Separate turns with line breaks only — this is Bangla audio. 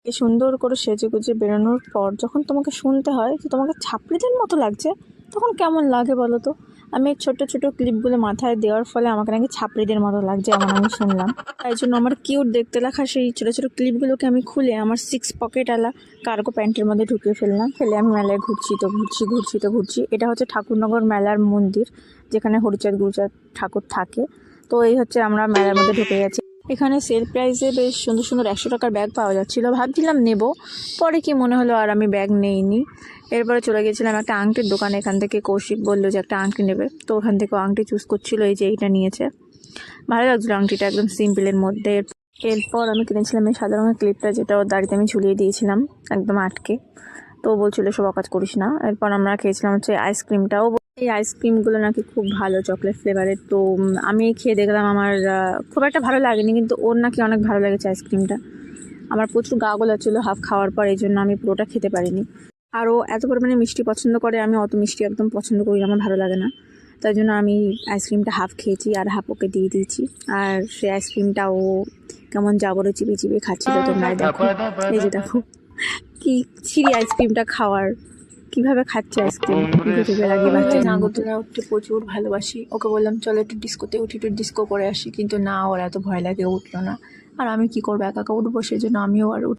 এই সুন্দর করে সেজেগুজে বেরোনোর পর যখন তোমাকে শুনতে হয় যে তোমাকে ছাপড়িদের মতো লাগছে, তখন কেমন লাগে বলো তো? আমি এই ছোট ছোট ক্লিপগুলো মাথায় দেওয়ার ফলে আমাকে নাকি ছাপড়িদের মতো লাগছে, এমন আমি শুনলাম। তাই জন্য আমার কিউট দেখতে লেখা সেই ছোটো ছোটো ক্লিপগুলোকে আমি খুলে আমার 6 পকেটওয়ালা কার্গো প্যান্টের মধ্যে ঢুকিয়ে ফেললাম। ফেলে আমি মেলায় ঘুরছি। এটা হচ্ছে ঠাকুরনগর মেলার মন্দির, যেখানে হরিচাঁদ গুরুচাঁদ ঠাকুর থাকে। তো এই হচ্ছে আমরা মেলার মধ্যে ঢুকে গেছি। এখানে সেল প্রাইসে বেশ সুন্দর সুন্দর 100 টাকার ব্যাগ পাওয়া যাচ্ছিলো। ভাবছিলাম নেব, পরে কি মনে হলো আর আমি ব্যাগ নেইনি। এরপরে চলে গেছিলাম একটা আংটির দোকানে। এখান থেকে কৌশিক বললো যে একটা আংটি নেবে, তো ওখান থেকে আংটি চুজ করছিল। এই যে এইটা নিয়েছে, ভালো লাগছিলো আংটিটা, একদম সিম্পলের মধ্যে। এরপর আমি কিনেছিলাম এই সাদা রঙের ক্লিপটা, যেটা ওর দাড়িতে আমি ঝুলিয়ে দিয়েছিলাম একদম আটকে। তো বলছিল সব কাজ করিস না। এরপর আমরা খেয়েছিলাম হচ্ছে আইসক্রিমটাও। এই আইসক্রিমগুলো নাকি খুব ভালো, চকলেট ফ্লেভারের। তো আমি খেয়ে দেখলাম, আমার খুব একটা ভালো লাগেনি, কিন্তু ওর নাকি অনেক ভালো লেগেছে আইসক্রিমটা। আমার প্রচুর গা গোলাচ্ছিলো হাফ খাওয়ার পর, এই জন্য আমি পুরোটা খেতে পারিনি। আর ও এত পরিমাণে মিষ্টি পছন্দ করে, আমি অত মিষ্টি একদম পছন্দ করি না, আমার ভালো লাগে না। তাই জন্য আমি আইসক্রিমটা হাফ খেয়েছি আর হাফ ওকে দিয়ে দিয়েছি। আর সেই আইসক্রিমটা ও কেমন জাবরে চিবিয়ে চিবিয়ে খাচ্ছিল, তোমরাই দেখো। এই যে দেখো কি ছিঁড়ি আইসক্রিমটা খাওয়ার, কিভাবে খাচ্ছে আইসক্রিম ইউটিউবে লাগিয়ে বাচ্চা। নাগরদোলা উঠতে প্রচুর ভালোবাসি। ওকে বললাম চলো একটু ডিস্কোতে উঠি, একটু ডিস্কো করে আসি, কিন্তু না, ওর এত ভয় লাগে, উঠলো না। আর আমি কি করবো, একা একা উঠবো, সেজন্য আমিও আর